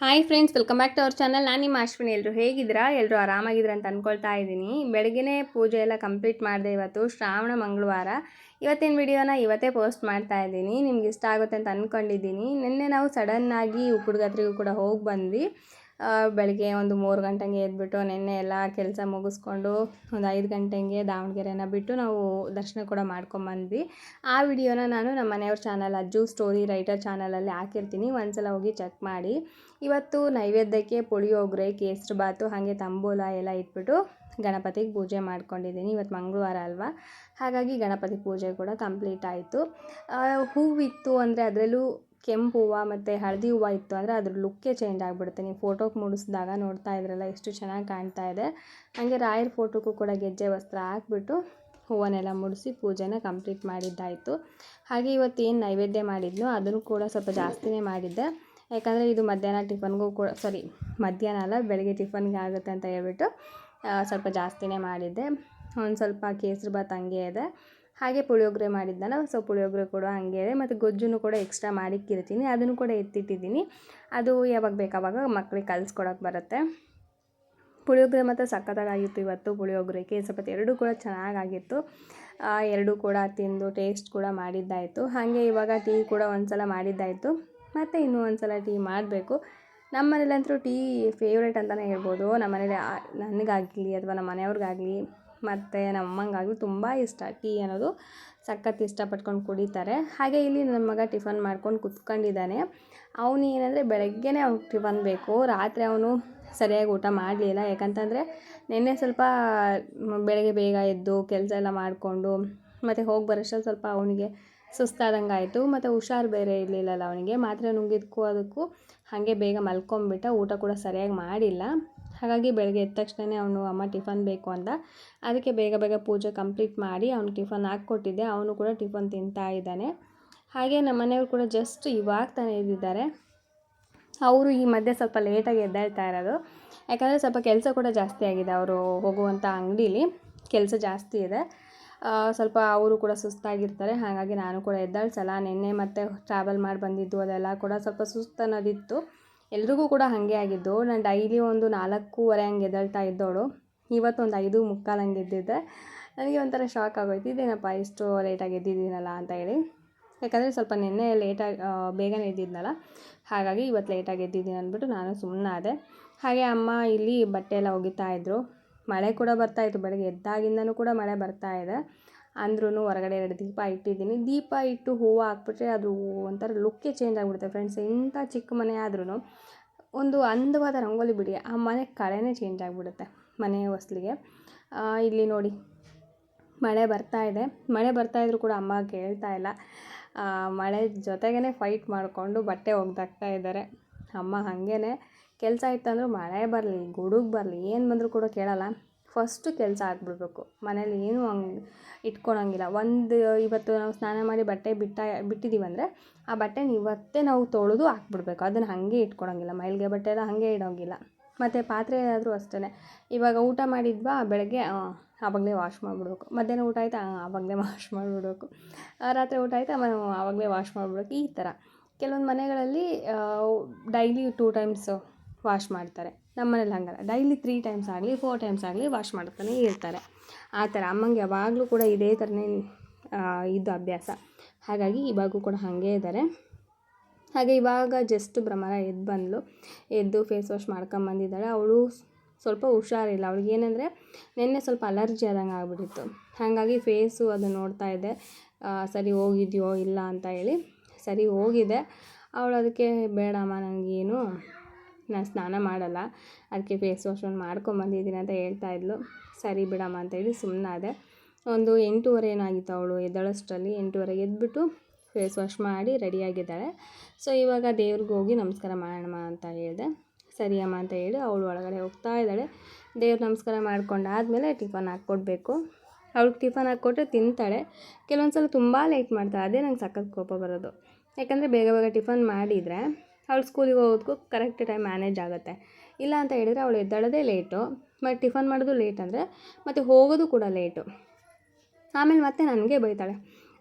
Hi friends, welcome back to our channel. ನಾನು ನಿಮ್ಮ ಅಶ್ವಿನಿ. ಎಲ್ಲರೂ ಹೇಗಿದ್ದೀರಾ? ಎಲ್ಲರೂ ಆರಾಮಾಗಿದ್ದೀರಾ ಅಂತ ಅಂದ್ಕೊಳ್ತಾ ಇದ್ದೀನಿ. ಬೆಳಗ್ಗೆ ಪೂಜೆ ಎಲ್ಲ ಕಂಪ್ಲೀಟ್ ಮಾಡಿದೆ. ಇವತ್ತು ಶ್ರಾವಣ ಮಂಗಳವಾರ. ಇವತ್ತಿನ ವಿಡಿಯೋನ ಇವತ್ತೇ ಪೋಸ್ಟ್ ಮಾಡ್ತಾ ಇದ್ದೀನಿ. ನಿಮ್ಗೆ ಇಷ್ಟ ಆಗುತ್ತೆ ಅಂತ ಅಂದ್ಕೊಂಡಿದ್ದೀನಿ. ನಿನ್ನೆ ನಾವು ಸಡನ್ನಾಗಿ ಉಪ್ಪುಡ್ಗತ್ರಿಗೂ ಕೂಡ ಹೋಗಿ ಬಂದ್ವಿ. ಬೆಳಗ್ಗೆ ಒಂದು 3 ಗಂಟೆಗೆ ಎದ್ಬಿಟ್ಟು ನಿನ್ನೆ ಎಲ್ಲ ಕೆಲಸ ಮುಗಿಸ್ಕೊಂಡು ಒಂದು 5 ಗಂಟೆಗೆ ದಾವಣಗೆರೆನ ಬಿಟ್ಟು ನಾವು ದರ್ಶನ ಕೂಡ ಮಾಡ್ಕೊಂಬಂದ್ವಿ. ಆ ವಿಡಿಯೋನ ನಾನು ನಮ್ಮ ಮನೆಯವ್ರ ಚಾನಲ್ ಅಜ್ಜು ಸ್ಟೋರಿ ರೈಟರ್ ಚಾನಲಲ್ಲಿ ಹಾಕಿರ್ತೀನಿ. ಒಂದ್ಸಲ ಹೋಗಿ ಚೆಕ್ ಮಾಡಿ. ಇವತ್ತು ನೈವೇದ್ಯಕ್ಕೆ ಪುಳಿಯೋಗರೆ, ಕೇಸರಿ ಬಾತು, ಹಾಗೆ ತಾಂಬೂಲ ಎಲ್ಲ ಇಟ್ಬಿಟ್ಟು ಗಣಪತಿಗೆ ಪೂಜೆ ಮಾಡ್ಕೊಂಡಿದ್ದೀನಿ. ಇವತ್ತು ಮಂಗಳವಾರ ಅಲ್ವಾ, ಹಾಗಾಗಿ ಗಣಪತಿ ಪೂಜೆ ಕೂಡ ಕಂಪ್ಲೀಟ್ ಆಯಿತು. ಹೂವಿತ್ತು ಅಂದರೆ ಅದರಲ್ಲೂ ಕೆಂಪು ಹೂವು ಮತ್ತು ಹಳದಿ ಹೂವು ಇತ್ತು ಅಂದರೆ ಅದ್ರ ಲುಕ್ಕೇ ಚೇಂಜ್ ಆಗಿಬಿಡುತ್ತೆ. ನೀವು ಫೋಟೋಗೆ ಮೂಡಿಸಿದಾಗ ನೋಡ್ತಾ ಇದ್ರಲ್ಲ ಎಷ್ಟು ಚೆನ್ನಾಗಿ ಕಾಣ್ತಾ ಇದೆ. ಹಾಗೆ ರಾಯರ ಫೋಟೋಕ್ಕೂ ಕೂಡ ಗೆಜ್ಜೆ ವಸ್ತ್ರ ಹಾಕ್ಬಿಟ್ಟು ಹೂವನ್ನೆಲ್ಲ ಮುಡಿಸಿ ಪೂಜೆನ ಕಂಪ್ಲೀಟ್ ಮಾಡಿದ್ದಾಯಿತು. ಹಾಗೆ ಇವತ್ತು ಏನು ನೈವೇದ್ಯ ಮಾಡಿದ್ನೋ ಅದನ್ನು ಕೂಡ ಸ್ವಲ್ಪ ಜಾಸ್ತಿನೇ ಮಾಡಿದ್ದೆ. ಯಾಕಂದರೆ ಇದು ಮಧ್ಯಾಹ್ನ ಟಿಫನ್ಗೂ ಕೂಡ ಮಧ್ಯಾಹ್ನ ಅಲ್ಲ, ಬೆಳಗ್ಗೆ ಟಿಫನ್ಗೆ ಆಗುತ್ತೆ ಅಂತ ಹೇಳ್ಬಿಟ್ಟು ಸ್ವಲ್ಪ ಜಾಸ್ತಿನೇ ಮಾಡಿದ್ದೆ. ಒಂದು ಸ್ವಲ್ಪ ಕೇಸರಿ ಬಾತ್ ಹಂಗೆ ಇದೆ. ಹಾಗೆ ಪುಳಿಯೋಗರೆ ಮಾಡಿದ್ದಲ್ಲ, ಸೊ ಪುಳಿಯೋಗರೆ ಕೂಡ ಹಂಗೆ ಇದೆ. ಮತ್ತು ಗೊಜ್ಜನ್ನು ಕೂಡ ಎಕ್ಸ್ಟ್ರಾ ಮಾಡಿಕ್ಕಿರ್ತೀನಿ, ಅದನ್ನು ಕೂಡ ಎತ್ತಿಟ್ಟಿದ್ದೀನಿ. ಅದು ಯಾವಾಗ ಬೇಕಾವಾಗ ಮಕ್ಕಳಿಗೆ ಕಲಿಸ್ಕೊಡೋಕೆ ಬರುತ್ತೆ. ಪುಳಿಯೋಗರೆ ಮತ್ತು ಸಖತ್ತಾಗಿತ್ತು ಇವತ್ತು. ಪುಳಿಯೋಗರೆ, ಕೇಸರಿ ಬಾತ್ ಎರಡೂ ಕೂಡ ಚೆನ್ನಾಗಾಗಿತ್ತು. ಎರಡೂ ಕೂಡ ತಿಂದು ಟೇಸ್ಟ್ ಕೂಡ ಮಾಡಿದ್ದಾಯಿತು. ಹಾಗೆ ಇವಾಗ ಟೀ ಕೂಡ ಒಂದು ಸಲ ಮಾಡಿದ್ದಾಯಿತು. ಮತ್ತು ಇನ್ನೂ ಒಂದು ಸಲ ಟೀ ಮಾಡಬೇಕು. ನಮ್ಮ ಮನೇಲಂತೂ ಟೀ ಫೇವ್ರೇಟ್ ಅಂತಲೇ ಹೇಳ್ಬೋದು. ನಮ್ಮ ಮನೇಲಿ ನನಗಾಗಲಿ ಅಥವಾ ನಮ್ಮ ಮನೆಯವ್ರಿಗಾಗಲಿ ಮತ್ತು ನಮ್ಮ ಅಮ್ಮಂಗಾಗಲಿ ತುಂಬ ಇಷ್ಟ. ಟೀ ಅನ್ನೋದು ಸಖತ್ ಇಷ್ಟಪಟ್ಕೊಂಡು ಕುಡಿತಾರೆ. ಹಾಗೆ ಇಲ್ಲಿ ನನ್ನ ಮಗ ಟಿಫನ್ ಮಾಡ್ಕೊಂಡು ಕುತ್ಕೊಂಡಿದ್ದಾನೆ. ಅವನು ಏನಂದರೆ ಬೆಳಗ್ಗೆನೇ ಅವ್ನಿಗೆ ಟಿಫನ್ ಬೇಕು. ರಾತ್ರಿ ಅವನು ಸರಿಯಾಗಿ ಊಟ ಮಾಡಲಿಲ್ಲ. ಯಾಕಂತಂದರೆ ನಿನ್ನೆ ಸ್ವಲ್ಪ ಬೆಳಗ್ಗೆ ಬೇಗ ಎದ್ದು ಕೆಲಸ ಎಲ್ಲ ಮಾಡಿಕೊಂಡು ಮತ್ತು ಹೋಗಿ ಬರೋಷ್ಟರಲ್ಲಿ ಸ್ವಲ್ಪ ಅವನಿಗೆ ಸುಸ್ತಾದಂಗೆ ಆಯಿತು. ಮತ್ತು ಹುಷಾರು ಬೇರೆ ಇರಲಿಲ್ಲಲ್ಲ ಅವನಿಗೆ. ಮಾತ್ರೆ ನುಂಗಿದ್ದಕ್ಕೂ ಅದಕ್ಕೂ ಹಾಗೆ ಬೇಗ ಮಲ್ಕೊಂಬಿಟ್ಟ. ಊಟ ಕೂಡ ಸರಿಯಾಗಿ ಮಾಡಿಲ್ಲ. ಹಾಗಾಗಿ ಬೆಳಗ್ಗೆ ಎದ್ದ ತಕ್ಷಣವೇ ಅವನು ಅಮ್ಮ ಟಿಫನ್ ಬೇಕು ಅಂತ, ಅದಕ್ಕೆ ಬೇಗ ಬೇಗ ಪೂಜೆ ಕಂಪ್ಲೀಟ್ ಮಾಡಿ ಅವ್ನಿಗೆ ಟಿಫನ್ ಹಾಕ್ಕೊಟ್ಟಿದ್ದೆ. ಅವನು ಕೂಡ ಟಿಫನ್ ತಿಂತಾ ಇದ್ದಾನೆ. ಹಾಗೆ ನಮ್ಮ ಮನೆಯವರು ಕೂಡ ಜಸ್ಟ್ ಇವಾಗ ತಾನೇ ಎದ್ದಿದ್ದಾರೆ. ಅವರು ಈ ಮಧ್ಯೆ ಸ್ವಲ್ಪ ಲೇಟಾಗಿ ಎದ್ದೇಳ್ತಾ ಇರೋದು. ಯಾಕಂದರೆ ಸ್ವಲ್ಪ ಕೆಲಸ ಕೂಡ ಜಾಸ್ತಿ ಆಗಿದೆ. ಅವರು ಹೋಗುವಂಥ ಅಂಗಡೀಲಿ ಕೆಲಸ ಜಾಸ್ತಿ ಇದೆ. ಸ್ವಲ್ಪ ಅವರು ಕೂಡ ಸುಸ್ತಾಗಿರ್ತಾರೆ. ಹಾಗಾಗಿ ನಾನು ಕೂಡ ಎದ್ದೇಳ್ಸಲ್ಲ. ನಿನ್ನೆ ಮತ್ತೆ ಟ್ರಾವೆಲ್ ಮಾಡಿ ಬಂದಿದ್ದು ಅದೆಲ್ಲ ಕೂಡ ಸ್ವಲ್ಪ ಸುಸ್ತು ಅನ್ನೋದಿತ್ತು. ಎಲ್ರಿಗೂ ಕೂಡ ಹಾಗೆ ಆಗಿದ್ದು. ನಾನು ಡೈಲಿ ಒಂದು 4:15 ಹಂಗೆ ಎದ್ದೇಳ್ತಾ ಇದ್ದೋಳು. ಇವತ್ತೊಂದು 5:45 ಹಂಗೆ ಎದ್ದಿದ್ದೆ. ನನಗೆ ಒಂಥರ ಶಾಕ್ ಆಗೋಯ್ತು, ಇದೇನಪ್ಪ ಇಷ್ಟು ಲೇಟಾಗಿ ಎದ್ದಿದ್ದೀನಲ್ಲ ಅಂತ ಹೇಳಿ. ಯಾಕಂದರೆ ಸ್ವಲ್ಪ ನಿನ್ನೆ ಲೇಟಾಗಿ ಬೇಗನೆ ಎದ್ದಿದ್ನಲ್ಲ, ಹಾಗಾಗಿ ಇವತ್ತು ಲೇಟಾಗಿ ಎದ್ದಿದ್ದೀನಿ ಅಂದ್ಬಿಟ್ಟು ನಾನು ಸುಮ್ಮನಾದೆ. ಹಾಗೆ ಅಮ್ಮ ಇಲ್ಲಿ ಬಟ್ಟೆ ಎಲ್ಲ ಒಗಿತಾಯಿದ್ರು. ಮಳೆ ಕೂಡ ಬರ್ತಾಯಿತ್ತು. ಬೆಳಗ್ಗೆ ಎದ್ದಾಗಿಂದನೂ ಕೂಡ ಮಳೆ ಬರ್ತಾಯಿದೆ. ಅಂದ್ರೂ ಹೊರಗಡೆ 2 ದೀಪ ಇಟ್ಟಿದ್ದೀನಿ. ದೀಪ ಇಟ್ಟು ಹೂವು ಹಾಕ್ಬಿಟ್ರೆ ಅದು ಒಂಥರ ಲುಕ್ಕೇ ಚೇಂಜ್ ಆಗಿಬಿಡುತ್ತೆ ಫ್ರೆಂಡ್ಸ್. ಇಂಥ ಚಿಕ್ಕ ಮನೆ ಆದ್ರೂ ಒಂದು ಅಂದವಾದ ರಂಗೋಲಿ ಬಿಡಿ, ಆ ಮನೆ ಕಳೆನೇ ಚೇಂಜ್ ಆಗಿಬಿಡುತ್ತೆ ಮನೆಯ ಹೊಸ್ಲಿಗೆ. ಇಲ್ಲಿ ನೋಡಿ ಮಳೆ ಬರ್ತಾಯಿದೆ. ಮಳೆ ಬರ್ತಾಯಿದ್ರು ಕೂಡ ಅಮ್ಮ ಕೇಳ್ತಾ ಇಲ್ಲ. ಮಳೆ ಜೊತೆಗೇ ಫೈಟ್ ಮಾಡಿಕೊಂಡು ಬಟ್ಟೆ ಒಗ್ದಾಕ್ತಾ ಇದ್ದಾರೆ ಅಮ್ಮ. ಹಾಗೇ ಕೆಲಸ ಇತ್ತಂದ್ರೂ ಮಳೆ ಬರಲಿ, ಗುಡುಗು ಬರಲಿ, ಏನು ಬಂದರೂ ಕೂಡ ಕೇಳಲ್ಲ. ಫಸ್ಟು ಕೆಲಸ ಆಗಿಬಿಡ್ಬೇಕು. ಮನೇಲಿ ಏನೂ ಹಂಗೆ ಇಟ್ಕೊಳಂಗಿಲ್ಲ. ಇವತ್ತು ನಾವು ಸ್ನಾನ ಮಾಡಿ ಬಟ್ಟೆ ಬಿಟ್ಟಿದ್ದೀವಂದರೆ ಆ ಬಟ್ಟೆನ ಇವತ್ತೇ ನಾವು ತೊಳೆದು ಹಾಕ್ಬಿಡ್ಬೇಕು. ಅದನ್ನು ಹಾಗೆ ಇಟ್ಕೊಳಂಗಿಲ್ಲ. ಮೈಲಿಗೆ ಬಟ್ಟೆ ಎಲ್ಲ ಹಾಗೆ ಇಡೋಂಗಿಲ್ಲ. ಮತ್ತು ಪಾತ್ರೆ ಆದರೂ ಅಷ್ಟೇ. ಇವಾಗ ಊಟ ಮಾಡಿದ್ವಾ ಬೆಳಗ್ಗೆ, ಆವಾಗಲೇ ವಾಶ್ ಮಾಡಿಬಿಡ್ಬೇಕು. ಮಧ್ಯಾಹ್ನ ಊಟ ಆಯಿತಾ, ಆವಾಗಲೇ ವಾಶ್ ಮಾಡಿಬಿಡ್ಬೇಕು. ರಾತ್ರಿ ಊಟ ಆಯಿತಾ, ಆವಾಗಲೇ ವಾಶ್ ಮಾಡಿಬಿಡ್ಬೇಕು. ಈ ಥರ ಕೆಲವೊಂದು ಮನೆಗಳಲ್ಲಿ ಡೈಲಿ 2 ಟೈಮ್ಸು ವಾಶ್ ಮಾಡ್ತಾರೆ. ನಮ್ಮ ಮನೇಲಿ ಹಾಗಲ್ಲ. ಡೈಲಿ 3 ಟೈಮ್ಸ್ ಆಗಲಿ 4 ಟೈಮ್ಸ್ ಆಗಲಿ ವಾಶ್ ಮಾಡ್ತಾನೆ ಇರ್ತಾರೆ. ಆ ಥರ ಅಮ್ಮಂಗೆ ಯಾವಾಗಲೂ ಕೂಡ ಇದೇ ಥರನೇ ಇದು ಅಭ್ಯಾಸ. ಹಾಗಾಗಿ ಇವಾಗೂ ಕೂಡ ಹಾಗೇ ಇದ್ದಾರೆ. ಹಾಗೆ ಇವಾಗ ಜಸ್ಟ್ ಭ್ರಮರ ಎದ್ದು ಫೇಸ್ ವಾಶ್ ಮಾಡ್ಕೊಂಬಂದಿದ್ದಾಳೆ. ಅವಳು ಸ್ವಲ್ಪ ಹುಷಾರಿಲ್ಲ. ಏನಂದರೆ ನಿನ್ನೆ ಸ್ವಲ್ಪ ಅಲರ್ಜಿ ಆದಂಗೆ ಆಗಿಬಿಟ್ಟಿತ್ತು. ಹಾಗಾಗಿ ಫೇಸು ಅದು ನೋಡ್ತಾ ಇದ್ದೆ, ಸರಿ ಹೋಗಿದೆಯೋ ಇಲ್ಲ ಅಂತ ಹೇಳಿ. ಸರಿ ಹೋಗಿದೆ. ಅವಳು ಅದಕ್ಕೆ ಬೇಡಮ್ಮ ನನಗೇನು, ನಾನು ಸ್ನಾನ ಮಾಡಲ್ಲ, ಅದಕ್ಕೆ ಫೇಸ್ ವಾಶ್ ಒಂದು ಮಾಡ್ಕೊಂಬಂದಿದ್ದೀನಿ ಅಂತ ಹೇಳ್ತಾಯಿದ್ಲು. ಸರಿ ಬಿಡಮ್ಮ ಅಂತೇಳಿ ಸುಮ್ಮನಾದೆ. ಒಂದು 8:15 ಏನಾಗಿತ್ತು ಅವಳು ಎದ್ದೇಳೋಷ್ಟರಲ್ಲಿ. 8:15 ಎದ್ಬಿಟ್ಟು ಫೇಸ್ ವಾಶ್ ಮಾಡಿ ರೆಡಿಯಾಗಿದ್ದಾಳೆ. ಸೊ ಇವಾಗ ದೇವ್ರಿಗೆ ಹೋಗಿ ನಮಸ್ಕಾರ ಮಾಡೋಣ ಅಂತ ಹೇಳಿದೆ. ಸರಿ ಅಮ್ಮ ಅಂತ ಹೇಳಿ ಅವಳು ಒಳಗಡೆ ಹೋಗ್ತಾ ಇದ್ದಾಳೆ. ದೇವ್ರ ನಮಸ್ಕಾರ ಮಾಡ್ಕೊಂಡಾದಮೇಲೆ ಟಿಫನ್ ಹಾಕ್ಕೊಡ್ಬೇಕು. ಅವಳಿಗೆ ಟಿಫನ್ ಹಾಕ್ಕೊಟ್ರೆ ತಿಂತಾಳೆ. ಕೆಲವೊಂದು ಸಲ ತುಂಬ ಲೇಟ್ ಮಾಡ್ತಾಳೆ. ಅದೇ ನಂಗೆ ಸಖತ್ ಕೋಪ ಬರೋದು. ಯಾಕಂದರೆ ಬೇಗ ಬೇಗ ಟಿಫನ್ ಮಾಡಿದರೆ ಅವಳು ಸ್ಕೂಲಿಗೆ ಹೋಗೋದಕ್ಕೂ ಕರೆಕ್ಟ್ ಟೈಮ್ ಮ್ಯಾನೇಜ್ ಆಗುತ್ತೆ. ಇಲ್ಲ ಅಂತ ಹೇಳಿದರೆ ಅವಳು ಎದ್ದೇಳೋದೇ ಲೇಟು, ಮತ್ತು ಟಿಫನ್ ಮಾಡೋದು ಲೇಟ್ ಅಂದರೆ ಮತ್ತು ಹೋಗೋದು ಕೂಡ ಲೇಟು. ಆಮೇಲೆ ಮತ್ತೆ ನನಗೆ ಬೈತಾಳೆ,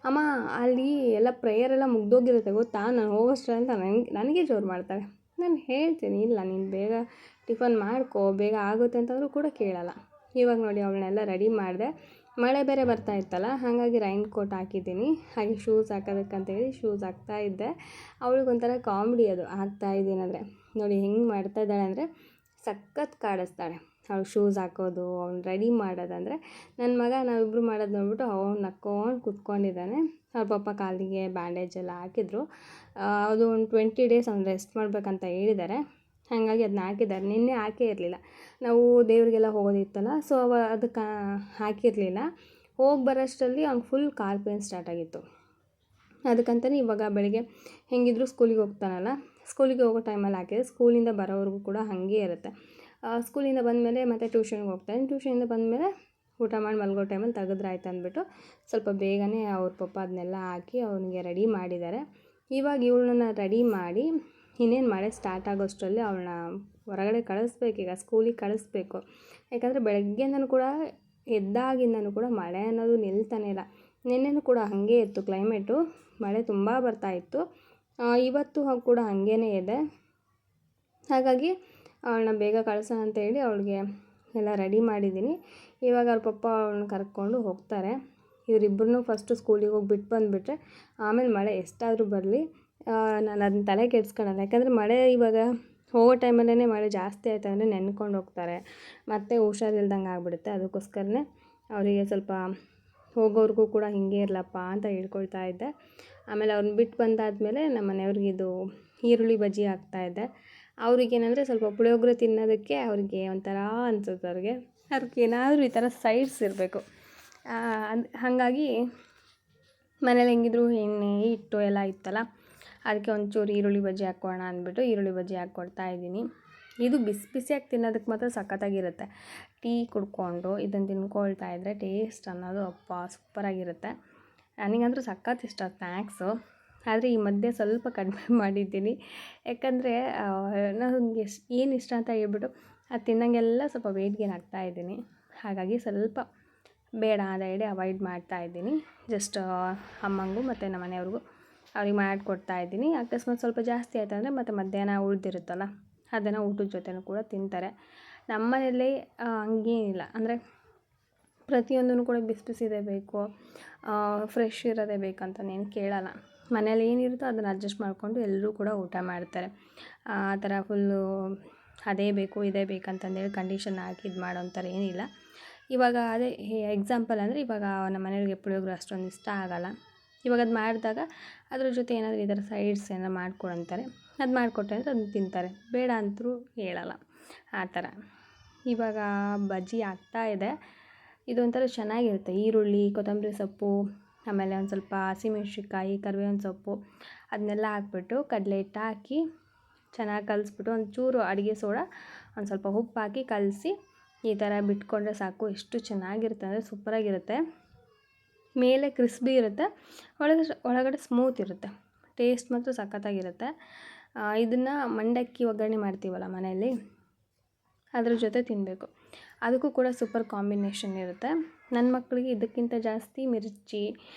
ಅಮ್ಮ ಅಲ್ಲಿ ಎಲ್ಲ ಪ್ರೇಯರೆಲ್ಲ ಮುಗ್ದೋಗಿರುತ್ತೆ ಗೊತ್ತಾ, ನಾನು ಹೋಗೋಷ್ಟರ ಅಂತ ನನಗೆ ಜೋರು ಮಾಡ್ತಾಳೆ. ನಾನು ಹೇಳ್ತೀನಿ, ಇಲ್ಲ ನೀನು ಬೇಗ ಟಿಫನ್ ಮಾಡ್ಕೋ, ಬೇಗ ಆಗುತ್ತೆ ಅಂತಂದರೂ ಕೂಡ ಕೇಳಲ್ಲ. ಇವಾಗ ನೋಡಿ ಅವಳನ್ನೆಲ್ಲ ರೆಡಿ ಮಾಡಿದೆ. ಮಳೆ ಬೇರೆ ಬರ್ತಾ ಇತ್ತಲ್ಲ, ಹಾಗಾಗಿ ರೈನ್ ಕೋಟ್ ಹಾಕಿದ್ದೀನಿ. ಹಾಗೆ ಶೂಸ್ ಹಾಕೋದಕ್ಕಂತೇಳಿ ಶೂಸ್ ಹಾಕ್ತಾಯಿದ್ದೆ. ಅವಳಿಗೊಂಥರ ಕಾಮಿಡಿ ಅದು, ಹಾಕ್ತಾಯಿದ್ದೀನಿ ಅಂದರೆ. ನೋಡಿ ಹೆಂಗೆ ಮಾಡ್ತಾ ಇದ್ದಾಳೆ ಅಂದರೆ ಸಖತ್ ಕಾಡಿಸ್ತಾಳೆ. ಅವಳು ಶೂಸ್ ಹಾಕೋದು, ಅವ್ನು ರೆಡಿ ಮಾಡೋದಂದರೆ. ನನ್ನ ಮಗ ನಾವಿಬ್ಬರು ಮಾಡೋದು ನೋಡ್ಬಿಟ್ಟು ಅವ್ನು ನಕ್ಕೊಂಡು ಕೂತ್ಕೊಂಡಿದ್ದಾನೆ. ಅವ್ರ ಪಪ್ಪ ಕಾಲಿಗೆ ಬ್ಯಾಂಡೇಜ್ ಎಲ್ಲ ಹಾಕಿದ್ರು. ಅದು ಒಂದು 20 ಡೇಸ್ ಅವ್ನು ರೆಸ್ಟ್ ಮಾಡಬೇಕಂತ ಹೇಳಿದ್ದಾರೆ. ಹಾಗಾಗಿ ಅದನ್ನ ಹಾಕಿದ್ದಾರೆ. ನಿನ್ನೆ ಹಾಕೇ ಇರಲಿಲ್ಲ, ನಾವು ದೇವರಿಗೆಲ್ಲ ಹೋಗೋದಿತ್ತಲ್ಲ, ಸೊ ಅದಕ್ಕೆ ಹಾಕಿರಲಿಲ್ಲ. ಹೋಗಿ ಬರೋಷ್ಟರಲ್ಲಿ ಅವ್ನು ಫುಲ್ ಕಾಲು ಪೇನ್ ಸ್ಟಾರ್ಟ್ ಆಗಿತ್ತು. ಅದಕ್ಕಂತಲೇ ಇವಾಗ ಬೆಳಗ್ಗೆ ಹೆಂಗಿದ್ರು ಸ್ಕೂಲಿಗೆ ಹೋಗ್ತಾನಲ್ಲ, ಸ್ಕೂಲಿಗೆ ಹೋಗೋ ಟೈಮಲ್ಲಿ ಹಾಕಿದೆ. ಸ್ಕೂಲಿಂದ ಬರೋವರೆಗೂ ಕೂಡ ಹಾಗೆ ಇರುತ್ತೆ. ಸ್ಕೂಲಿಂದ ಬಂದಮೇಲೆ ಮತ್ತೆ ಟ್ಯೂಷನ್ಗೆ ಹೋಗ್ತಾನೆ. ಟ್ಯೂಷನಿಂದ ಬಂದಮೇಲೆ ಊಟ ಮಾಡಿ ಮಲಗೋ ಟೈಮಲ್ಲಿ ತೆಗೆದ್ರಾಯ್ತು ಅಂದ್ಬಿಟ್ಟು ಸ್ವಲ್ಪ ಬೇಗನೆ ಅವ್ರ ಪಪ್ಪ ಅದನ್ನೆಲ್ಲ ಹಾಕಿ ಅವನಿಗೆ ರೆಡಿ ಮಾಡಿದ್ದಾರೆ. ಇವಾಗ ಇವಳನ್ನ ರೆಡಿ ಮಾಡಿ ಇನ್ನೇನು ಮಳೆ ಸ್ಟಾರ್ಟ್ ಆಗೋಷ್ಟರಲ್ಲಿ ಅವಳನ್ನ ಹೊರಗಡೆ ಕಳಿಸ್ಬೇಕೀಗ, ಸ್ಕೂಲಿಗೆ ಕಳಿಸ್ಬೇಕು. ಯಾಕಂದರೆ ಬೆಳಗ್ಗೆಯಿಂದನೂ ಕೂಡ ಎದ್ದಾಗಿಂದನೂ ಕೂಡ ಮಳೆ ಅನ್ನೋದು ನಿಲ್ತಾನೆ ಇಲ್ಲ. ನಿನ್ನೆನೂ ಕೂಡ ಹಾಗೆ ಇತ್ತು ಕ್ಲೈಮೇಟು, ಮಳೆ ತುಂಬ ಬರ್ತಾಯಿತ್ತು. ಇವತ್ತು ಕೂಡ ಹಾಗೇ ಇದೆ. ಹಾಗಾಗಿ ಅವಳನ್ನ ಬೇಗ ಕಳಿಸೋಣ ಅಂತೇಳಿ ಅವಳಿಗೆ ಎಲ್ಲ ರೆಡಿ ಮಾಡಿದ್ದೀನಿ. ಇವಾಗ ಅವ್ರ ಪಪ್ಪ ಅವಳನ್ನ ಕರ್ಕೊಂಡು ಹೋಗ್ತಾರೆ. ಇವರಿಬ್ಬರನ್ನೂ ಫಸ್ಟು ಸ್ಕೂಲಿಗೆ ಹೋಗಿ ಬಿಟ್ಟು ಬಂದುಬಿಟ್ರೆ ಆಮೇಲೆ ಮಳೆ ಎಷ್ಟಾದರೂ ಬರಲಿ ನಾನು ಅದನ್ನ ತಲೆ ಕೆಡಿಸ್ಕೊಳ್ಳಲ್ಲ. ಯಾಕಂದರೆ ಮಳೆ ಇವಾಗ ಹೋಗೋ ಟೈಮಲ್ಲೇ ಮಳೆ ಜಾಸ್ತಿ ಆಯಿತು ಅಂದರೆ ನೆನ್ಕೊಂಡು ಹೋಗ್ತಾರೆ, ಮತ್ತು ಹುಷಾರಿಲ್ದಂಗೆ ಆಗಿಬಿಡುತ್ತೆ. ಅದಕ್ಕೋಸ್ಕರನೇ ಅವರಿಗೆ ಸ್ವಲ್ಪ ಹೋಗೋವ್ರಿಗೂ ಕೂಡ ಹಿಂಗೆ ಇರಲಪ್ಪ ಅಂತ ಹೇಳ್ಕೊಳ್ತಾ ಇದ್ದೆ. ಆಮೇಲೆ ಅವ್ರನ್ನ ಬಿಟ್ಟು ಬಂದಾದಮೇಲೆ ನಮ್ಮ ಮನೆಯವ್ರಿಗೆ ಇದು ಈರುಳ್ಳಿ ಬಜ್ಜಿ ಹಾಕ್ತಾಯಿದ್ದೆ. ಅವ್ರಿಗೇನಂದರೆ ಸ್ವಲ್ಪ ಪುಳಿಯೋಗರೆ ತಿನ್ನೋದಕ್ಕೆ ಅವ್ರಿಗೆ ಒಂಥರ ಅನಿಸುತ್ತೆ. ಅವ್ರಿಗೆ ಏನಾದರೂ ಈ ಥರ ಸೈಡ್ಸ್ ಇರಬೇಕು. ಹಾಗಾಗಿ ಮನೇಲಿ ಹೆಂಗಿದ್ರು ಎಣ್ಣೆ ಹಿಟ್ಟು ಎಲ್ಲ ಇತ್ತಲ್ಲ, ಅದಕ್ಕೆ ಒಂಚೂರು ಈರುಳ್ಳಿ ಬಜ್ಜಿ ಹಾಕ್ಕೋಣ ಅಂದ್ಬಿಟ್ಟು ಈರುಳ್ಳಿ ಬಜ್ಜಿ ಹಾಕ್ಕೊಡ್ತಾ ಇದ್ದೀನಿ. ಇದು ಬಿಸಿ ಬಿಸಿಯಾಗಿ ತಿನ್ನೋದಕ್ಕೆ ಮಾತ್ರ ಸಖತ್ತಾಗಿರುತ್ತೆ. ಟೀ ಕುಡ್ಕೊಂಡು ಇದನ್ನು ತಿನ್ಕೊಳ್ತಾ ಇದ್ದರೆ ಟೇಸ್ಟ್ ಅನ್ನೋದು ಅಪ್ಪ ಸೂಪರಾಗಿರುತ್ತೆ. ನನಗಂತೂ ಸಖತ್ ಇಷ್ಟ ಸ್ನ್ಯಾಕ್ಸು. ಆದರೆ ಈ ಮಧ್ಯೆ ಸ್ವಲ್ಪ ಕಡಿಮೆ ಮಾಡಿದ್ದೀನಿ. ಯಾಕಂದರೆ ನನಗೆ ಏನು ಇಷ್ಟ ಅಂತ ಹೇಳ್ಬಿಟ್ಟು ಅದು ತಿನ್ನೋಂಗೆಲ್ಲ ಸ್ವಲ್ಪ ವೆಯ್ಟ್ ಗೇನ್ ಆಗ್ತಾಯಿದ್ದೀನಿ. ಹಾಗಾಗಿ ಸ್ವಲ್ಪ ಬೇಡ ಅಂತ ಹೇಳಿ ಅವಾಯ್ಡ್ ಮಾಡ್ತಾಯಿದ್ದೀನಿ. ಜಸ್ಟ್ ಅಮ್ಮಂಗೂ ಮತ್ತು ನಮ್ಮ ಮನೆಯವ್ರಿಗೂ ಅವ್ರಿಗೆ ಮಾಡಿಕೊಡ್ತಾಯಿದ್ದೀನಿ. ಅಕಸ್ಮಾತ್ ಸ್ವಲ್ಪ ಜಾಸ್ತಿ ಆಯಿತು ಅಂದರೆ ಮತ್ತು ಮಧ್ಯಾಹ್ನ ಉಳಿದಿರುತ್ತಲ್ಲ, ಅದನ್ನು ಊಟದ ಜೊತೆನೂ ಕೂಡ ತಿಂತಾರೆ. ನಮ್ಮ ಮನೆಯಲ್ಲಿ ಹಂಗೇನಿಲ್ಲ, ಅಂದರೆ ಪ್ರತಿಯೊಂದೂ ಕೂಡ ಬಿಸಿ ಬಿಸಿದೇ ಬೇಕು, ಫ್ರೆಶ್ ಇರೋದೇ ಬೇಕಂತನೇನು ಕೇಳಲ್ಲ. ಮನೇಲಿ ಏನಿರುತ್ತೋ ಅದನ್ನು ಅಡ್ಜಸ್ಟ್ ಮಾಡಿಕೊಂಡು ಎಲ್ಲರೂ ಕೂಡ ಊಟ ಮಾಡ್ತಾರೆ. ಆ ಥರ ಫುಲ್ಲು ಅದೇ ಬೇಕು ಇದೇ ಬೇಕಂತಂದೇಳಿ ಕಂಡೀಷನ್ ಹಾಕಿ ಇದು ಮಾಡೋಂಥರ ಏನಿಲ್ಲ. ಇವಾಗ ಅದೇ ಎಕ್ಸಾಂಪಲ್ ಅಂದರೆ ಇವಾಗ ನಮ್ಮ ಮನೆಯವ್ರಿಗೆ ಪುಳಿಯೋಗರೆ ಅಷ್ಟೊಂದು ಇಷ್ಟ ಆಗೋಲ್ಲ. ಇವಾಗ ಅದು ಮಾಡಿದಾಗ ಅದ್ರ ಜೊತೆ ಏನಾದರೂ ಈ ಥರ ಸೈಡ್ಸ್ ಏನಾರು ಮಾಡಿಕೊಡು ಅಂತಾರೆ. ಅದು ಮಾಡಿಕೊಟ್ಟೆ ಅಂದರೆ ಅದನ್ನು ತಿಂತಾರೆ, ಬೇಡ ಅಂತರೂ ಹೇಳಲ್ಲ ಆ ಥರ. ಇವಾಗ ಬಜ್ಜಿ ಆಗ್ತಾಯಿದೆ. ಇದೊಂಥರ ಚೆನ್ನಾಗಿರುತ್ತೆ. ಈರುಳ್ಳಿ, ಕೊತ್ತಂಬರಿ ಸೊಪ್ಪು, ಆಮೇಲೆ ಒಂದು ಸ್ವಲ್ಪ ಹಸಿಮೆಣ್ಸಿನ್ಕಾಯಿ, ಕರಿಬೇವಿನ ಸೊಪ್ಪು ಅದನ್ನೆಲ್ಲ ಹಾಕ್ಬಿಟ್ಟು ಕಡಲೆ ಹಿಟ್ಟು ಹಾಕಿ ಚೆನ್ನಾಗಿ ಕಲಿಸ್ಬಿಟ್ಟು ಒಂಚೂರು ಅಡುಗೆ ಸೋಡಾ, ಒಂದು ಸ್ವಲ್ಪ ಉಪ್ಪು ಹಾಕಿ ಕಲಸಿ ಈ ಥರ ಬಿಟ್ಕೊಂಡ್ರೆ ಸಾಕು. ಎಷ್ಟು ಚೆನ್ನಾಗಿರುತ್ತೆ ಅಂದರೆ ಸೂಪರಾಗಿರುತ್ತೆ. ಮೇಲೆ ಕ್ರಿಸ್ಪಿ ಇರುತ್ತೆ, ಒಳಗಡೆ ಸ್ಮೂತ್ ಇರುತ್ತೆ. ಟೇಸ್ಟ್ ಮಾತ್ರ ಸಖತ್ತಾಗಿರುತ್ತೆ. ಇದನ್ನು ಮಂಡಕ್ಕಿ ಒಗ್ಗರಣೆ ಮಾಡ್ತೀವಲ್ಲ ಮನೆಯಲ್ಲಿ, ಅದ್ರ ಜೊತೆ ತಿನ್ನಬೇಕು. ಅದಕ್ಕೂ ಕೂಡ ಸೂಪರ್ ಕಾಂಬಿನೇಷನ್ ಇರುತ್ತೆ. ನನ್ನ ಮಕ್ಕಳಿಗೆ ಇದಕ್ಕಿಂತ ಜಾಸ್ತಿ ಮಿರ್ಚಿ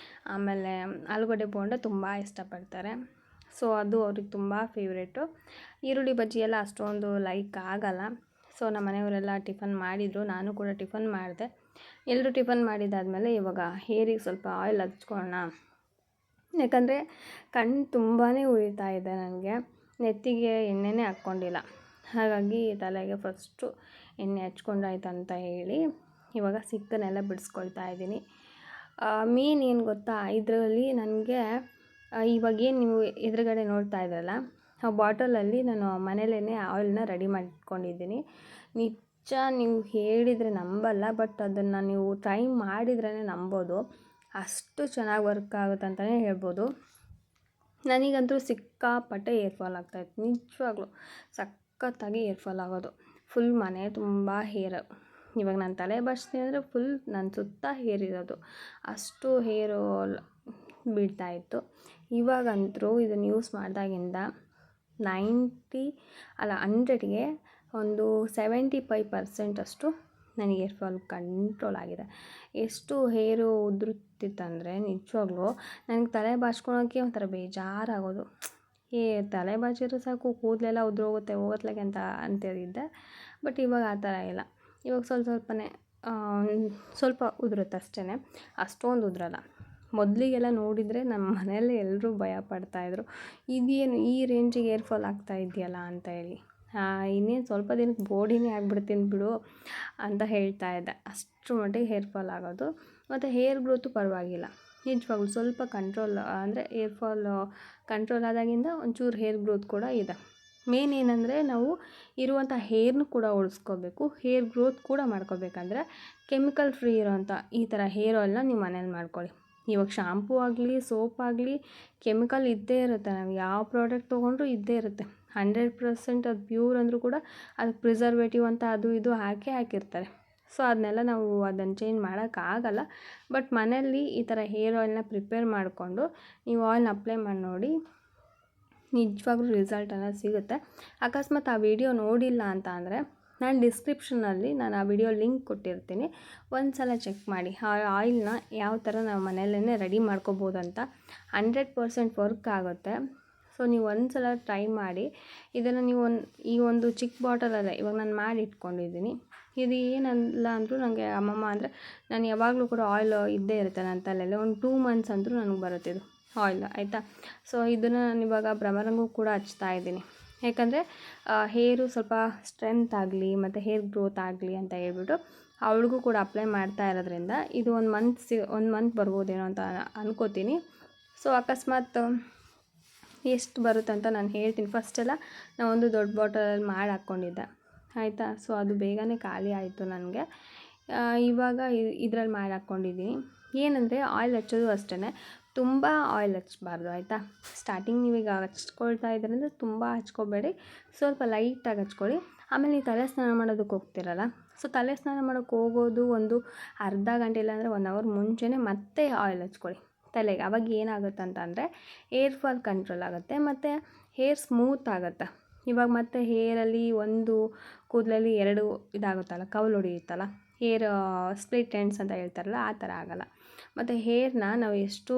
ಆಮೇಲೆ ಆಲೂಗಡ್ಡೆ ಬೋಂಡ ತುಂಬ ಇಷ್ಟಪಡ್ತಾರೆ. ಸೊ ಅದು ಅವ್ರಿಗೆ ತುಂಬ ಫೇವ್ರೇಟು. ಈರುಳ್ಳಿ ಬಜ್ಜಿ ಎಲ್ಲ ಅಷ್ಟೊಂದು ಲೈಕ್ ಆಗಲ್ಲ. ಸೊ ನಮ್ಮ ಮನೆಯವರೆಲ್ಲ ಟಿಫನ್ ಮಾಡಿದರು, ನಾನು ಕೂಡ ಟಿಫನ್ ಮಾಡಿದೆ. ಎಲ್ಲರೂ ಟಿಫನ್ ಮಾಡಿದ್ದಾದಮೇಲೆ ಇವಾಗ ಹೇರಿಗೆ ಸ್ವಲ್ಪ ಆಯಿಲ್ ಹಚ್ಕೊಳ್ಳೋಣ. ಯಾಕಂದರೆ ಕಣ್ಣು ತುಂಬಾ ಉರಿತಾ ಇದೆ ನನಗೆ. ನೆತ್ತಿಗೆ ಎಣ್ಣೆನೇ ಹಾಕ್ಕೊಂಡಿಲ್ಲ, ಹಾಗಾಗಿ ತಲೆಗೆ ಫಸ್ಟು ಎಣ್ಣೆ ಹಚ್ಕೊಂಡಾಯ್ತು ಅಂತ ಹೇಳಿ ಇವಾಗ ಸಿಕ್ಕನ್ನೆಲ್ಲ ಬಿಡಿಸ್ಕೊಳ್ತಾ ಇದ್ದೀನಿ. ಮೇನ್ ಏನು ಗೊತ್ತಾ, ಇದರಲ್ಲಿ ನನಗೆ ಇವಾಗೇನು ನೀವು ಎದುರುಗಡೆ ನೋಡ್ತಾ ಇದ್ದೀರಲ್ಲ, ಆ ಬಾಟಲಲ್ಲಿ ನಾನು ಮನೇಲೇ ಆಯಿಲ್ನ ರೆಡಿ ಮಾಡಿಟ್ಕೊಂಡಿದ್ದೀನಿ. ನಿಜ ನೀವು ಹೇಳಿದರೆ ನಂಬಲ್ಲ, ಬಟ್ ಅದನ್ನು ನೀವು ಟ್ರೈ ಮಾಡಿದ್ರೇ ನಂಬೋದು. ಅಷ್ಟು ಚೆನ್ನಾಗಿ ವರ್ಕ್ ಆಗುತ್ತೆ ಅಂತಲೇ ಹೇಳ್ಬೋದು. ನನಗಂತೂ ಸಿಕ್ಕಾಪಟ್ಟೆ ಏರ್ ಫಾಲ್ ಆಗ್ತಾಯಿತ್ತು, ನಿಜವಾಗ್ಲೂ ಸಖತ್ತಾಗಿ ಏರ್ ಫಾಲ್ ಆಗೋದು. ಫುಲ್ ಮನೆ ತುಂಬ ಹೇರ್. ಇವಾಗ ನಾನು ತಲೆ ಬಾಚ್ತೀನಿ ಅಂದರೆ ಫುಲ್ ನನ್ನ ಸುತ್ತ ಹೇರ್ ಇರೋದು, ಅಷ್ಟು ಹೇರು ಬೀಳ್ತಾಯಿತ್ತು. ಇವಾಗಂತೂ ಇದನ್ನು ಯೂಸ್ ಮಾಡಿದಾಗಿಂದ 100ಗೆ ಒಂದು 75% ಅಷ್ಟು ನನಗೆ ಏರ್ ಫಾಲ್ ಕಂಟ್ರೋಲ್ ಆಗಿದೆ. ಎಷ್ಟು ಹೇರು ಉದುರುತ್ತಿತ್ತಂದರೆ ನಿಜವಾಗ್ಲೂ ನನಗೆ ತಲೆ ಬಾಚ್ಕೊಳೋಕ್ಕೆ ಒಂಥರ ಬೇಜಾರಾಗೋದು. ತಲೆ ಬಾಚಿದ್ರೆ ಸಾಕು ಕೂದಲೆಲ್ಲ ಉದುರೋಗುತ್ತೆ ಹೋಗತ್ಲಾಗೆ ಅಂತ ಅಂತಿದ್ದೆ. ಬಟ್ ಇವಾಗ ಆ ಥರ ಇಲ್ಲ. ಇವಾಗ ಸ್ವಲ್ಪನೇ ಸ್ವಲ್ಪ ಉದುರುತ್ತೆ ಅಷ್ಟೇ, ಅಷ್ಟೊಂದು ಉದುರಲ್ಲ. ಮೊದಲಿಗೆಲ್ಲ ನೋಡಿದರೆ ನಮ್ಮ ಮನೆಯಲ್ಲೇ ಎಲ್ಲರೂ ಭಯ ಪಡ್ತಾಯಿದ್ರು, ಇದೇನು ಈ ರೇಂಜಿಗೆ ಏರ್ ಫಾಲ್ ಆಗ್ತಾ ಇದೆಯಲ್ಲ ಅಂತ ಹೇಳಿ. ಇನ್ನೇನು ಸ್ವಲ್ಪ ದಿನಕ್ಕೆ ಬೋಡಿನೇ ಆಗಿಬಿಡ್ತೀನಿ ಬಿಡು ಅಂತ ಹೇಳ್ತಾ ಇದ್ದೆ. ಅಷ್ಟರ ಮಟ್ಟಿಗೆ ಹೇರ್ ಫಾಲ್ ಆಗೋದು. ಮತ್ತು ಹೇರ್ ಗ್ರೋತು ಪರವಾಗಿಲ್ಲ, ನಿಜವಾಗ್ಲೂ ಸ್ವಲ್ಪ ಕಂಟ್ರೋಲ್ ಅಂದರೆ ಏರ್ ಫಾಲು ಕಂಟ್ರೋಲ್ ಆದಾಗಿಂದ ಒಂಚೂರು ಹೇರ್ ಗ್ರೋತ್ ಕೂಡ ಇದೆ. ಮೇನ್ ಏನಂದರೆ ನಾವು ಇರುವಂಥ ಹೇರ್ನು ಕೂಡ ಉಳಿಸ್ಕೋಬೇಕು, ಹೇರ್ ಗ್ರೋತ್ ಕೂಡ ಮಾಡ್ಕೋಬೇಕಂದ್ರೆ ಕೆಮಿಕಲ್ ಫ್ರೀ ಇರೋವಂಥ ಈ ಥರ ಹೇರ್ ಆಯಿಲ್ನ ನೀವು ಮನೇಲಿ ಮಾಡ್ಕೊಳ್ಳಿ. ಇವಾಗ ಶಾಂಪೂ ಆಗಲಿ ಸೋಪ್ ಆಗಲಿ ಕೆಮಿಕಲ್ ಇದ್ದೇ ಇರುತ್ತೆ, ನಾವು ಯಾವ ಪ್ರಾಡಕ್ಟ್ ತೊಗೊಂಡ್ರೂ ಇದ್ದೇ ಇರುತ್ತೆ. 100% ಅದು ಪ್ಯೂರ್ ಅಂದರೂ ಕೂಡ ಅದಕ್ಕೆ ಪ್ರಿಸರ್ವೇಟಿವ್ ಅಂತ ಅದು ಇದು ಹಾಕಿರ್ತಾರೆ. ಸೊ ಅದನ್ನೆಲ್ಲ ನಾವು ಅದನ್ನು ಚೇಂಜ್ ಮಾಡೋಕ್ಕಾಗಲ್ಲ. ಬಟ್ ಮನೆಯಲ್ಲಿ ಈ ಥರ ಹೇರ್ ಆಯಿಲ್ನ ಪ್ರಿಪೇರ್ ಮಾಡಿಕೊಂಡು ನೀವು ಆಯಿಲ್ನ ಅಪ್ಲೈ ಮಾಡಿ ನೋಡಿ, ನಿಜವಾಗ್ಲೂ ರಿಸಲ್ಟ್ ಅನ್ನೋದು ಸಿಗುತ್ತೆ. ಅಕಸ್ಮಾತ್ ಆ ವಿಡಿಯೋ ನೋಡಿಲ್ಲ ಅಂತ ಅಂದರೆ ನಾನು ಡಿಸ್ಕ್ರಿಪ್ಷನಲ್ಲಿ ಆ ವಿಡಿಯೋ ಲಿಂಕ್ ಕೊಟ್ಟಿರ್ತೀನಿ, ಒಂದು ಸಲ ಚೆಕ್ ಮಾಡಿ. ಆ ಆಯಿಲ್ನ ಯಾವ ಥರ ನಾವು ಮನೆಯಲ್ಲೇ ರೆಡಿ ಮಾಡ್ಕೋಬೋದು ಅಂತ 100% ವರ್ಕ್ ಆಗುತ್ತೆ. ಸೊ ನೀವು ಒಂದು ಸಲ ಟ್ರೈ ಮಾಡಿ. ಇದನ್ನು ನೀವು ಈ ಒಂದು ಚಿಕ್ಕ ಬಾಟಲಲ್ಲೇ ಇವಾಗ ನಾನು ಮಾಡಿ ಇಟ್ಕೊಂಡಿದ್ದೀನಿ. ಇದು ಏನಲ್ಲ ಅಂದರೂ ನನಗೆ ಅಮ್ಮಮ್ಮ ಅಂದರೆ ನಾನು ಯಾವಾಗಲೂ ಕೂಡ ಆಯಿಲ್ ಇದ್ದೇ ಇರುತ್ತೆ ನನ್ನ ತಲೆಯಲ್ಲಿ. ಒಂದು 2 ಮಂತ್ಸ್ ಅಂದರೂ ನನಗೆ ಬರುತ್ತೆ ಇದು ಆಯಿಲ್, ಆಯಿತಾ. ಸೊ ಇದನ್ನು ನಾನು ಇವಾಗ ಭ್ರಮರಂಗೂ ಕೂಡ ಹಚ್ತಾ ಇದ್ದೀನಿ. ಯಾಕಂದರೆ ಹೇರು ಸ್ವಲ್ಪ ಸ್ಟ್ರೆಂತ್ ಆಗಲಿ ಮತ್ತು ಹೇರ್ ಗ್ರೋತ್ ಆಗಲಿ ಅಂತ ಹೇಳ್ಬಿಟ್ಟು ಅವಳಿಗೂ ಕೂಡ ಅಪ್ಲೈ ಮಾಡ್ತಾ ಇರೋದ್ರಿಂದ ಇದು ಒಂದು ಮಂತ್ ಬರ್ಬೋದೇನೋ ಅಂತ ಅನ್ಕೋತೀನಿ. ಸೊ ಅಕಸ್ಮಾತ್ ಎಷ್ಟು ಬರುತ್ತೆ ಅಂತ ನಾನು ಹೇಳ್ತೀನಿ. ಫಸ್ಟೆಲ್ಲ ನಾನು ಒಂದು ದೊಡ್ಡ ಬಾಟಲಲ್ಲಿ ಮಾಡಿ ಹಾಕ್ಕೊಂಡಿದ್ದೆ, ಆಯಿತಾ. ಸೊ ಅದು ಬೇಗನೆ ಖಾಲಿ ಆಯಿತು ನನಗೆ. ಇವಾಗ ಇದರಲ್ಲಿ ಮಾಡಿ ಹಾಕ್ಕೊಂಡಿದ್ದೀನಿ. ಏನಂದರೆ ಆಯಿಲ್ ಹಚ್ಚೋದು ಅಷ್ಟೇ, ತುಂಬ ಆಯಿಲ್ ಹಚ್ಚಬಾರ್ದು, ಆಯಿತಾ. ಸ್ಟಾರ್ಟಿಂಗ್ ನೀವೀಗ ಹಚ್ಕೊಳ್ತಾ ಇದ್ದೀರಂದರೆ ತುಂಬ ಹಚ್ಕೋಬೇಡಿ, ಸ್ವಲ್ಪ ಲೈಟಾಗಿ ಹಚ್ಕೊಳ್ಳಿ. ಆಮೇಲೆ ನೀವು ತಲೆ ಸ್ನಾನ ಮಾಡೋದಕ್ಕೆ ಹೋಗ್ತಿರಲ್ಲ, ಸೊ ತಲೆ ಸ್ನಾನ ಮಾಡೋಕ್ಕೆ ಹೋಗೋದು ಒಂದು ಅರ್ಧ ಗಂಟೆ ಇಲ್ಲಾಂದರೆ 1 ಅವರ್ ಮುಂಚೆನೇ ಮತ್ತೆ ಆಯಿಲ್ ಹಚ್ಕೊಳ್ಳಿ ತಲೆಗೆ. ಅವಾಗ ಏನಾಗುತ್ತೆ ಅಂತಂದರೆ ಏರ್ ಫಾಲ್ ಕಂಟ್ರೋಲ್ ಆಗುತ್ತೆ ಮತ್ತು ಹೇರ್ ಸ್ಮೂತ್ ಆಗುತ್ತೆ. ಇವಾಗ ಮತ್ತೆ ಹೇರಲ್ಲಿ ಒಂದು ಕೂದಲಲ್ಲಿ 2 ಇದಾಗುತ್ತಲ್ಲ, ಕವಲು ಹೊಡೆಯುತ್ತಲ್ಲ, ಹೇರ್ ಸ್ಪ್ಲಿಟ್ ಎಂಡ್ಸ್ ಅಂತ ಹೇಳ್ತಾರಲ್ಲ, ಆ ಥರ ಆಗೋಲ್ಲ. ಮತ್ತು ಹೇರ್ನ ನಾವು ಎಷ್ಟು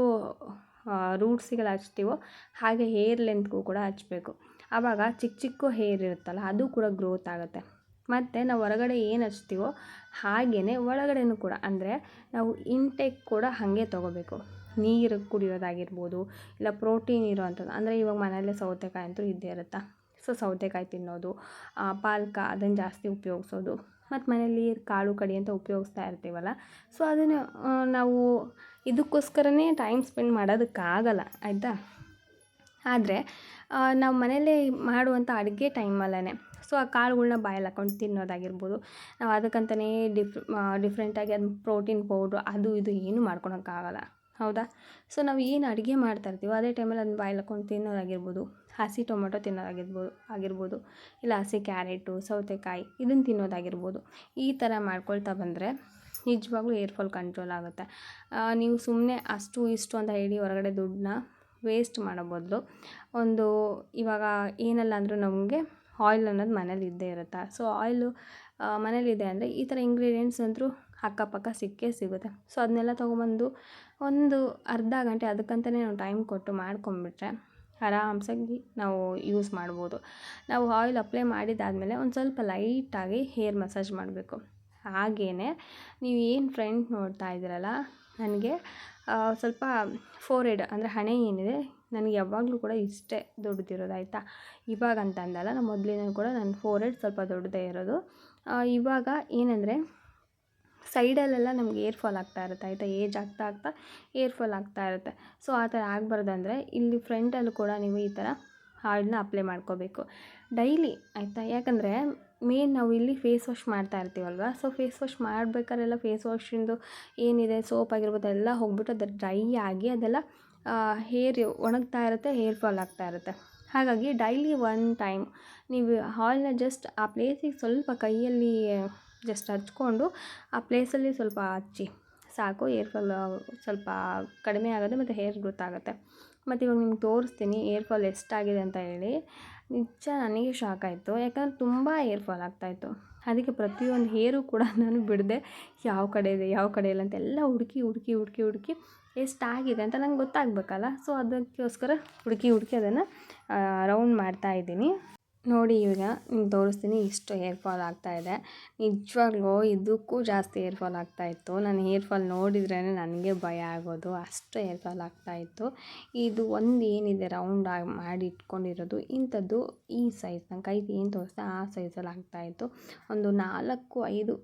ರೂಟ್ಸಿಗೆಲ್ಲ ಹಚ್ತೀವೋ ಹಾಗೆ ಹೇರ್ ಲೆಂತ್ಗೂ ಕೂಡ ಹಚ್ಚಬೇಕು. ಆವಾಗ ಚಿಕ್ಕ ಹೇರ್ ಇರುತ್ತಲ್ಲ ಅದು ಕೂಡ ಗ್ರೋತ್ ಆಗುತ್ತೆ. ಮತ್ತು ನಾವು ಹೊರಗಡೆ ಏನು ಹಚ್ತೀವೋ ಹಾಗೆಯೇ ಒಳಗಡೆನೂ ಕೂಡ, ಅಂದರೆ ನಾವು ಇಂಟೇಕ್ ಕೂಡ ಹಾಗೆ ತೊಗೋಬೇಕು. ನೀರು ಕುಡಿಯೋದಾಗಿರ್ಬೋದು, ಇಲ್ಲ ಪ್ರೋಟೀನ್ ಇರೋವಂಥದ್ದು, ಅಂದರೆ ಇವಾಗ ಮನೆಯಲ್ಲೇ ಸೌತೆಕಾಯಿ ಅಂತೂ ಇದ್ದೇ ಇರುತ್ತೆ. ಸೊ ಸೌತೆಕಾಯಿ ತಿನ್ನೋದು, ಪಾಲಕ ಅದನ್ನು ಜಾಸ್ತಿ ಉಪಯೋಗಿಸೋದು, ಮತ್ತು ಮನೆಯಲ್ಲಿ ಕಾಳು ಕಡಿ ಅಂತ ಉಪಯೋಗಿಸ್ತಾ ಇರ್ತೀವಲ್ಲ, ಸೊ ಅದನ್ನು ನಾವು ಇದಕ್ಕೋಸ್ಕರನೇ ಟೈಮ್ ಸ್ಪೆಂಡ್ ಮಾಡೋದಕ್ಕಾಗಲ್ಲ, ಆಯಿತಾ. ಆದರೆ ನಾವು ಮನೆಯಲ್ಲೇ ಮಾಡುವಂಥ ಅಡುಗೆ ಟೈಮಲ್ಲೇ ಸೊ ಆ ಕಾಳುಗಳ್ನ ಬಾಯಲ್ಲಿ ಹಾಕೊಂಡು ತಿನ್ನೋದಾಗಿರ್ಬೋದು, ನಾವು ಅದಕ್ಕಂತಲೇ ಡಿಫ್ರೆಂಟಾಗಿ ಅದು ಪ್ರೋಟೀನ್ ಪೌಡ್ರು ಅದು ಇದು ಏನೂ ಮಾಡ್ಕೊಳಕ್ಕಾಗಲ್ಲ, ಹೌದಾ. ಸೊ ನಾವು ಏನು ಅಡುಗೆ ಮಾಡ್ತಾಯಿರ್ತೀವೋ ಅದೇ ಟೈಮಲ್ಲಿ ಅದನ್ನ ಬಾಯಲ್ಲಿ ಹಾಕೊಂಡು ತಿನ್ನೋದಾಗಿರ್ಬೋದು, ಹಸಿ ಟೊಮೆಟೊ ತಿನ್ನೋದಾಗಿರ್ಬೋದು, ಇಲ್ಲ ಹಸಿ ಕ್ಯಾರೆಟು, ಸೌತೆಕಾಯಿ ಇದನ್ನು ತಿನ್ನೋದಾಗಿರ್ಬೋದು. ಈ ಥರ ಮಾಡ್ಕೊಳ್ತಾ ಬಂದರೆ ನಿಜವಾಗ್ಲೂ ಏರ್ ಫಾಲ್ ಕಂಟ್ರೋಲ್ ಆಗುತ್ತೆ. ನೀವು ಸುಮ್ಮನೆ ಅಷ್ಟು ಇಷ್ಟು ಅಂತ ಹೇಳಿ ಹೊರಗಡೆ ದುಡ್ಡನ್ನ ವೇಸ್ಟ್ ಮಾಡೋ ಬದಲು ಒಂದು ಇವಾಗ ಏನಲ್ಲ ಅಂದರೂ ನಮಗೆ ಆಯಿಲ್ ಅನ್ನೋದು ಮನೇಲಿ ಇದ್ದೇ ಇರುತ್ತೆ. ಸೊ ಆಯಿಲು ಮನೇಲಿದೆ ಅಂದರೆ ಈ ಥರ ಇಂಗ್ರೀಡಿಯೆಂಟ್ಸ್ ಅಂತೂ ಅಕ್ಕಪಕ್ಕ ಸಿಕ್ಕೇ ಸಿಗುತ್ತೆ. ಸೊ ಅದನ್ನೆಲ್ಲ ತೊಗೊಂಬಂದು ಒಂದು ಅರ್ಧ ಗಂಟೆ ಅದಕ್ಕಂತಲೇ ನಾವು ಟೈಮ್ ಕೊಟ್ಟು ಮಾಡ್ಕೊಂಬಿಟ್ರೆ ಆರಾಮ್ಸಾಗಿ ನಾವು ಯೂಸ್ ಮಾಡ್ಬೋದು. ನಾವು ಆಯಿಲ್ ಅಪ್ಲೈ ಮಾಡಿದ್ದಾದಮೇಲೆ ಒಂದು ಸ್ವಲ್ಪ ಲೈಟಾಗಿ ಹೇರ್ ಮಸಾಜ್ ಮಾಡಬೇಕು. ಹಾಗೆಯೇ ನೀವು ಏನು ಫ್ರಂಟ್ ನೋಡ್ತಾ ಇದ್ದೀರಲ್ಲ, ನನಗೆ ಸ್ವಲ್ಪ ಫೋರ್ಹೆಡ್ ಅಂದರೆ ಹಣೆ ಏನಿದೆ ನನಗೆ ಯಾವಾಗಲೂ ಕೂಡ ಇಷ್ಟೇ ದೊಡ್ಡದಿರೋದು, ಆಯಿತಾ. ಇವಾಗ ಅಂತ ಅಂದಲ್ಲ, ನಾನು ಮೊದಲಿನ ಕೂಡ ನನ್ನ ಫೋರ್ಹೆಡ್ ಸ್ವಲ್ಪ ದೊಡ್ಡದೇ ಇರೋದು. ಇವಾಗ ಏನಂದರೆ ಸೈಡಲ್ಲೆಲ್ಲ ನಮಗೆ ಏರ್ ಫಾಲ್ ಆಗ್ತಾ ಇರುತ್ತೆ, ಆಯಿತಾ. ಏಜ್ ಆಗ್ತಾ ಏರ್ ಫಾಲ್ ಆಗ್ತಾ ಇರುತ್ತೆ. ಸೊ ಆ ಥರ ಆಗಬಾರ್ದಂದ್ರೆ ಇಲ್ಲಿ ಫ್ರಂಟಲ್ಲೂ ಕೂಡ ನೀವು ಈ ಥರ ಆಯಿಲ್ನ ಅಪ್ಲೈ ಮಾಡ್ಕೋಬೇಕು ಡೈಲಿ, ಆಯಿತಾ. ಯಾಕಂದರೆ ಮೇನ್ ನಾವು ಇಲ್ಲಿ ಫೇಸ್ ವಾಶ್ ಮಾಡ್ತಾ ಇರ್ತೀವಲ್ವ, ಸೊ ಫೇಸ್ ವಾಶ್ ಮಾಡಬೇಕಾದ್ರೆಲ್ಲ ಫೇಸ್ ವಾಶಿಂದು ಏನಿದೆ ಸೋಪ್ ಆಗಿರ್ಬೋದು ಎಲ್ಲ ಹೋಗ್ಬಿಟ್ಟು ಅದು ಡ್ರೈ ಆಗಿ ಅದೆಲ್ಲ ಹೇರ್ ಒಣಗ್ತಾ ಇರುತ್ತೆ, ಹೇರ್ ಫಾಲ್ ಆಗ್ತಾ ಇರುತ್ತೆ. ಹಾಗಾಗಿ ಡೈಲಿ 1 ಟೈಮ್ ನೀವು ಆಯಿಲ್ನ ಜಸ್ಟ್ ಆ ಪ್ಲೇಸಿಗೆ ಸ್ವಲ್ಪ ಕೈಯಲ್ಲಿ ಜಸ್ಟ್ ಹಚ್ಕೊಂಡು ಆ ಪ್ಲೇಸಲ್ಲಿ ಸ್ವಲ್ಪ ಹಚ್ಚಿ ಸಾಕು, ಏರ್ ಫಾಲ್ ಸ್ವಲ್ಪ ಕಡಿಮೆ ಆಗುತ್ತೆ ಮತ್ತು ಹೇರ್ ಗ್ರೋತ್ ಆಗುತ್ತೆ. ಮತ್ತು ಇವಾಗ ನಿಮ್ಗೆ ತೋರಿಸ್ತೀನಿ ಏರ್ ಫಾಲ್ ಎಷ್ಟಾಗಿದೆ ಅಂತ ಹೇಳಿ. ನಿಜ ನನಗೆ ಶಾಕ್ ಆಯಿತು, ಯಾಕಂದರೆ ತುಂಬ ಏರ್ ಫಾಲ್ ಆಗ್ತಾಯಿತ್ತು. ಅದಕ್ಕೆ ಪ್ರತಿಯೊಂದು ಹೇರು ಕೂಡ ನಾನು ಬಿಡದೆ ಯಾವ ಕಡೆ ಇದೆ ಯಾವ ಕಡೆ ಇಲ್ಲ ಅಂತೆಲ್ಲ ಹುಡುಕಿ ಎಷ್ಟಾಗಿದೆ ಅಂತ ನಂಗೆ ಗೊತ್ತಾಗಬೇಕಲ್ಲ. ಸೊ ಅದಕ್ಕೋಸ್ಕರ ಹುಡುಕಿ ಅದನ್ನು ರೌಂಡ್ ಮಾಡ್ತಾಯಿದ್ದೀನಿ. ನೋಡಿ ಈಗ ನಿಮ್ಗೆ ತೋರಿಸ್ತೀನಿ, ಇಷ್ಟು ಹೇರ್ ಫಾಲ್ ಆಗ್ತಾಯಿದೆ. ನಿಜವಾಗ್ಲೂ ಇದಕ್ಕೂ ಜಾಸ್ತಿ ಹೇರ್ ಫಾಲ್ ಆಗ್ತಾಯಿತ್ತು. ನಾನು ಹೇರ್ ಫಾಲ್ ನೋಡಿದ್ರೇ ನನಗೆ ಭಯ ಆಗೋದು, ಅಷ್ಟು ಹೇರ್ ಫಾಲ್ ಆಗ್ತಾಯಿತ್ತು. ಇದು ಒಂದು ಏನಿದೆ ರೌಂಡ್ ಆಗಿ ಮಾಡಿ ಇಟ್ಕೊಂಡಿರೋದು, ಇಂಥದ್ದು ಈ ಸೈಜ್ ನನ್ನ ಕೈಗೆ ಏನು ತೋರಿಸ್ದೆ ಆ ಸೈಜಲ್ಲಿ ಆಗ್ತಾಯಿತ್ತು. ಒಂದು 4-5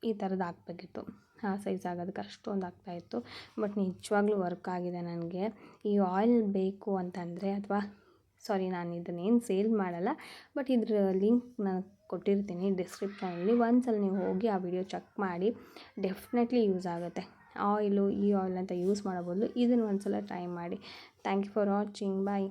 ಈ ಥರದ್ದು ಹಾಕ್ಬೇಕಿತ್ತು, ಆ ಸೈಜ್ ಆಗೋದಕ್ಕೆ ಅಷ್ಟೊಂದು ಆಗ್ತಾಯಿತ್ತು. ಬಟ್ ನಿಜವಾಗ್ಲೂ ವರ್ಕ್ ಆಗಿದೆ ನನಗೆ. ಈ ಆಯಿಲ್ ಬೇಕು ಅಂತಂದರೆ ನಾನು ಇದನ್ನೇನು ಸೇಲ್ ಮಾಡಲ್ಲ, ಬಟ್ ಇದ್ರ ಲಿಂಕ್ ನಾನು ಕೊಟ್ಟಿರ್ತೀನಿ ಡಿಸ್ಕ್ರಿಪ್ಷನಲ್ಲಿ. ಒಂದ್ಸಲ ನೀವು ಹೋಗಿ ಆ ವಿಡಿಯೋ ಚೆಕ್ ಮಾಡಿ, ಡೆಫಿನೆಟ್ಲಿ ಯೂಸ್ ಆಗುತ್ತೆ. ಈ ಆಯಿಲ್ ಅಂತ ಯೂಸ್ ಮಾಡೋ ಬದಲು ಇದನ್ನು ಒಂದ್ಸಲ ಟ್ರೈ ಮಾಡಿ. Thank you for watching. Bye.